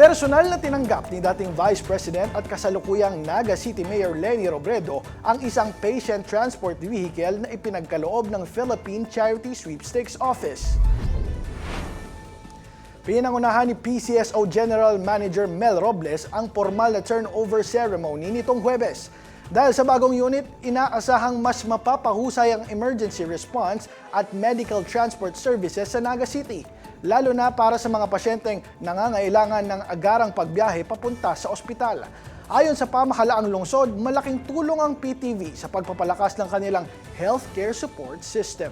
Personal na tinanggap ni dating Vice President at kasalukuyang Naga City Mayor Leni Robredo ang isang patient transport vehicle na ipinagkaloob ng Philippine Charity Sweepstakes Office. Pinangunahan ni PCSO General Manager Mel Robles ang formal na turnover ceremony nitong Huwebes. Dahil sa bagong unit, inaasahang mas mapapahusay ang emergency response at medical transport services sa Naga City, lalo na para sa mga pasyenteng nangangailangan ng agarang pagbiyahe papunta sa ospital. Ayon sa pamahalaang lungsod, malaking tulong ang PTV sa pagpapalakas ng kanilang healthcare support system.